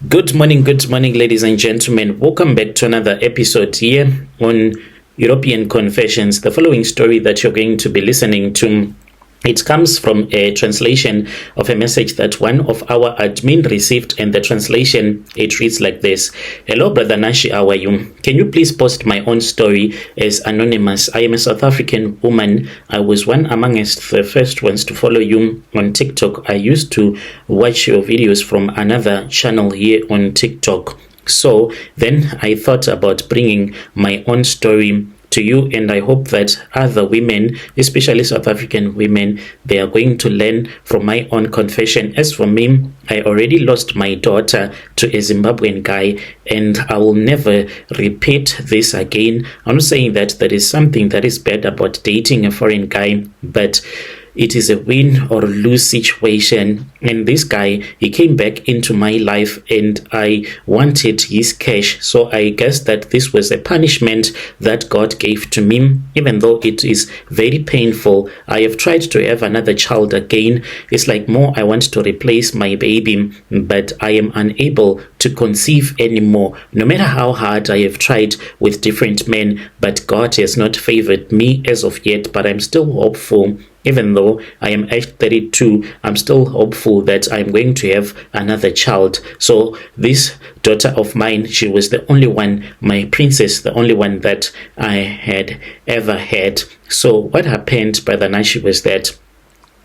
Good morning, ladies and gentlemen. Welcome back to another episode here on European Confessions. The following story that you're going to be listening to, it comes from a translation of a message that one of our admin received, and the translation, it reads like this. Hello, Brother Nashi, how are you? Can you please post my own story as anonymous? I am a South African woman. I was one amongst the first ones to follow you on TikTok. I used to watch your videos from another channel here on TikTok. So then I thought about bringing my own story to you, and I hope that other women, especially South African women, they are going to learn from my own confession. As for me, I already lost my daughter to a Zimbabwean guy, and I will never repeat this again. I'm not saying that there is something that is bad about dating a foreign guy, but it is a win or lose situation. And this guy, he came back into my life and I wanted his cash. So I guess that this was a punishment that God gave to me, even though it is very painful. I have tried to have another child again. It's like more I want to replace my baby, but I am unable to conceive anymore. No matter how hard I have tried with different men, but God has not favored me as of yet, but I'm still hopeful. Even though I am age 32, I'm still hopeful that I'm going to have another child. So this daughter of mine, she was the only one, my princess, the only one that I had ever had. So what happened, Brother Nashi, was that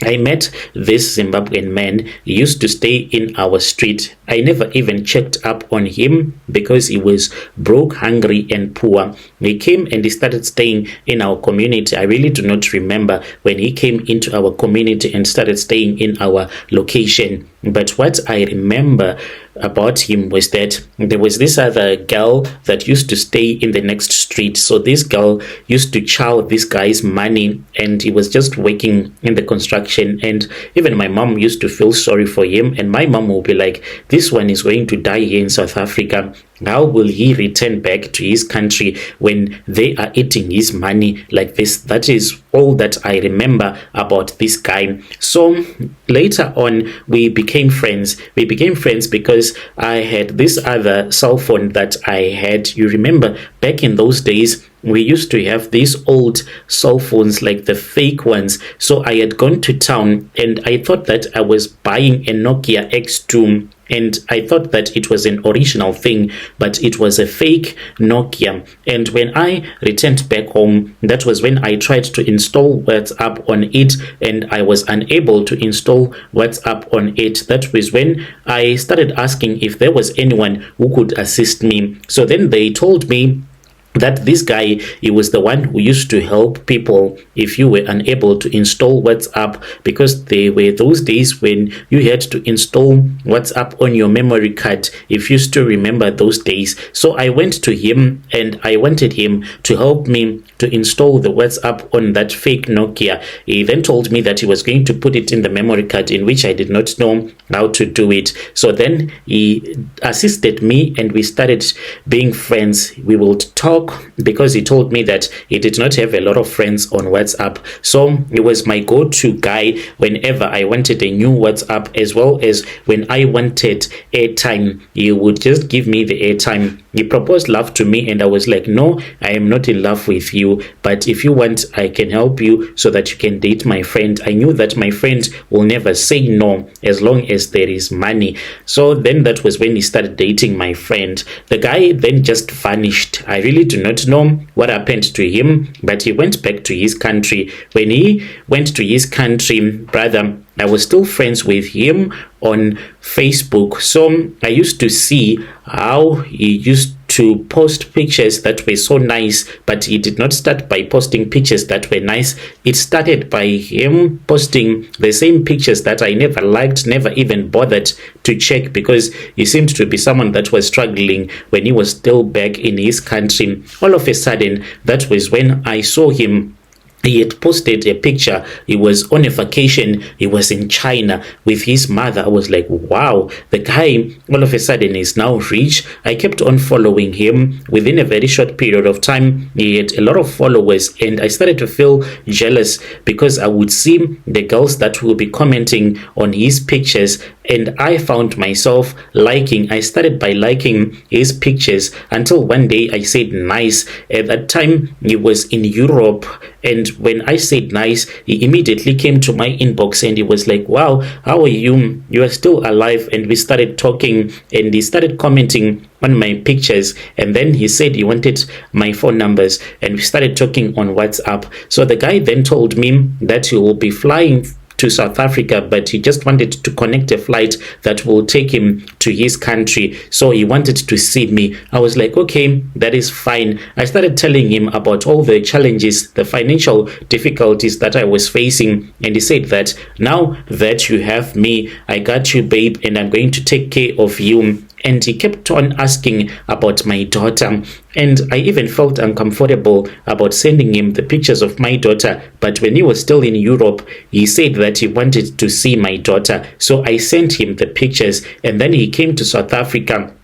I met this Zimbabwean man. He used to stay in our street. I never even checked up on him because he was broke, hungry, and poor. He came and he started staying in our community. I really do not remember when he came into our community and started staying in our location. But what I remember about him was that there was this other girl that used to stay in the next street. So this girl used to chow this guy's money, and he was just working in the construction. And even my mom used to feel sorry for him, and my mom will be like, this one is going to die here in South Africa. How will he return back to his country when they are eating his money like this? That is all that I remember about this guy. So later on, we became friends. We became friends because I had this other cell phone that I had. You remember back in those days, we used to have these old cell phones, like the fake ones. So I had gone to town and I thought that I was buying a Nokia X2, and I thought that it was an original thing, but it was a fake Nokia. And when I returned back home, that was when I tried to install WhatsApp on it, and I was unable to install WhatsApp on it. That was when I started asking if there was anyone who could assist me. So then they told me that this guy, he was the one who used to help people if you were unable to install WhatsApp, because they were those days when you had to install WhatsApp on your memory card, if you still remember those days. So I went to him and I wanted him to help me to install the WhatsApp on that fake Nokia. He then told me that he was going to put it in the memory card, in which I did not know how to do it. So then he assisted me and we started being friends. We would talk because he told me that he did not have a lot of friends on WhatsApp. So he was my go-to guy whenever I wanted a new WhatsApp, as well as when I wanted airtime. He would just give me the airtime. He proposed love to me and I was like, no, I am not in love with you, but if you want, I can help you so that you can date my friend. I knew that my friend will never say no as long as there is money. So then that was when he started dating my friend. The guy then just vanished. I really do not know what happened to him, but he went back to his country. When he went to his country, brother, I was still friends with him on Facebook. So I used to see how he used to post pictures that were so nice, but he did not start by posting pictures that were nice. It started by him posting the same pictures that I never liked, never even bothered to check, because he seemed to be someone that was struggling when he was still back in his country. All of a sudden, that was when I saw him. He had posted a picture. He was on a vacation. He was in China with his mother. I was like, wow, the guy all of a sudden is now rich. I kept on following him. Within a very short period of time, he had a lot of followers, and I started to feel jealous because I would see the girls that will be commenting on his pictures, and I found myself I started by liking his pictures until one day I said nice. At that time, he was in Europe, and when I said nice, he immediately came to my inbox and he was like, wow, how are you? You are still alive. And we started talking, and he started commenting on my pictures, and then he said he wanted my phone numbers, and we started talking on WhatsApp. So the guy then told me that he will be flying to South Africa, but he just wanted to connect a flight that will take him to his country. So he wanted to see me. I was like, okay, that is fine. I started telling him about all the challenges, the financial difficulties that I was facing, and he said that now that you have me, I got you, babe, and I'm going to take care of you. And he kept on asking about my daughter, and I even felt uncomfortable about sending him the pictures of my daughter. But when he was still in Europe, he said that he wanted to see my daughter, so I sent him the pictures, and then he came to South Africa.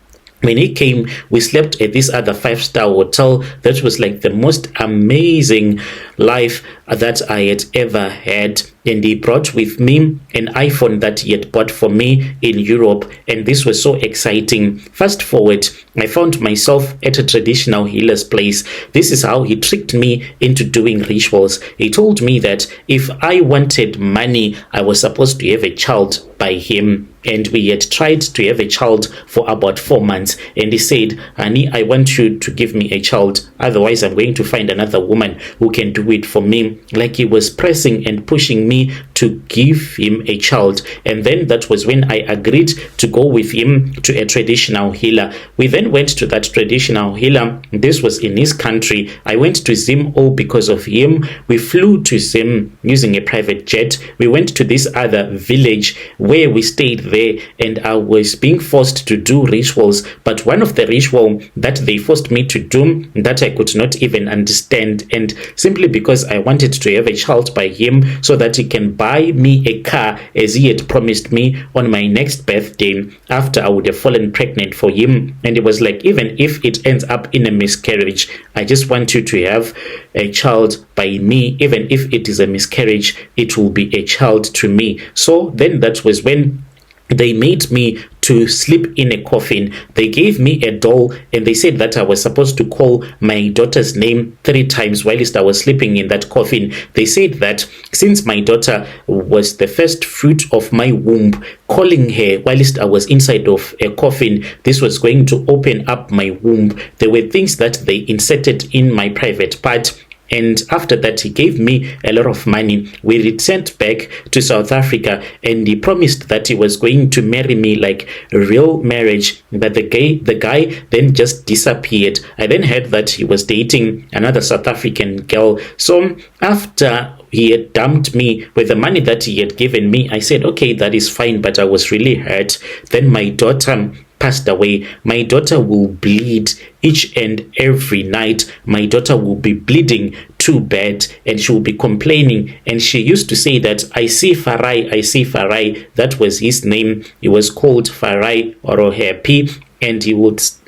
When he came, we slept at this other 5-star hotel. That was like the most amazing life that I had ever had. And he brought with me an iPhone that he had bought for me in Europe. And this was so exciting. Fast forward, I found myself at a traditional healer's place. This is how he tricked me into doing rituals. He told me that if I wanted money, I was supposed to have a child by him. And we had tried to have a child for about 4 months. And he said, honey, I want you to give me a child. Otherwise, I'm going to find another woman who can do it for me. Like he was pressing and pushing me to give him a child. And then that was when I agreed to go with him to a traditional healer. We then went to that traditional healer. This was in his country. I went to Zim all because of him. We flew to Zim using a private jet. We went to this other village where we stayed there, and I was being forced to do rituals. But one of the ritual that they forced me to do that I could not even understand, and simply because I wanted to have a child by him so that he can buy me a car as he had promised me on my next birthday after I would have fallen pregnant for him. And it was like, even if it ends up in a miscarriage, I just want you to have a child by me. Even if it is a miscarriage, it will be a child to me. So then that was when they made me to sleep in a coffin. They gave me a doll, and they said that I was supposed to call my daughter's name 3 times whilst I was sleeping in that coffin. They said that since my daughter was the first fruit of my womb, calling her whilst I was inside of a coffin, this was going to open up my womb. There were things that they inserted in my private part. And after that, he gave me a lot of money. We returned back to South Africa, and he promised that he was going to marry me like a real marriage. But the guy then just disappeared. I then heard that he was dating another South African girl. So after he had dumped me with the money that he had given me, I said, okay, that is fine, but I was really hurt. Then my daughter passed away. My daughter will bleed each and every night. My daughter will be bleeding too bad, and she will be complaining. And she used to say that, I see Farai, I see Farai. That was his name. He was called Farai or Happy. And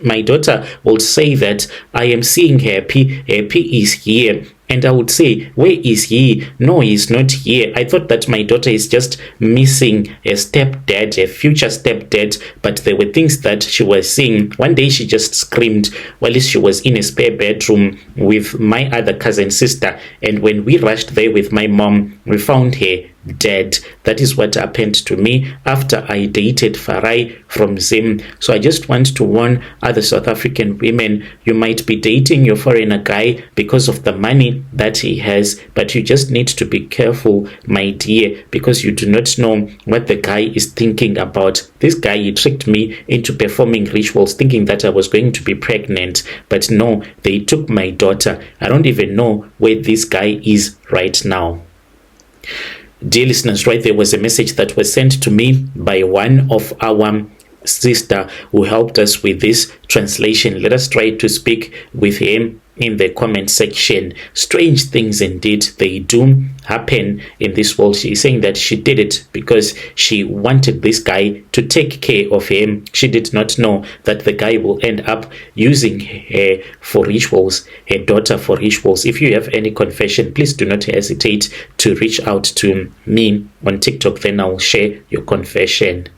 my daughter would say that, I am seeing Happy. Happy is here. And I would say, where is he? No, he's not here. I thought that my daughter is just missing a stepdad, a future stepdad. But there were things that she was seeing. One day she just screamed while she was in a spare bedroom with my other cousin sister. And when we rushed there with my mom, we found her dead. That is what happened to me after I dated Farai from Zim. So I just want to warn other South African women, you might be dating your foreigner guy because of the money that he has, but you just need to be careful, my dear, because you do not know what the guy is thinking about. This guy, he tricked me into performing rituals thinking that I was going to be pregnant, but no, they took my daughter. I don't even know where this guy is right now. Dear listeners, right there was a message that was sent to me by one of our sister who helped us with this translation. Let us try to speak with him in the comment section. Strange things indeed, they do happen in this world. She's saying that she did it because she wanted this guy to take care of him. She did not know that the guy will end up using her for rituals, her daughter for rituals. If you have any confession, please do not hesitate to reach out to me on TikTok. Then I'll share your confession.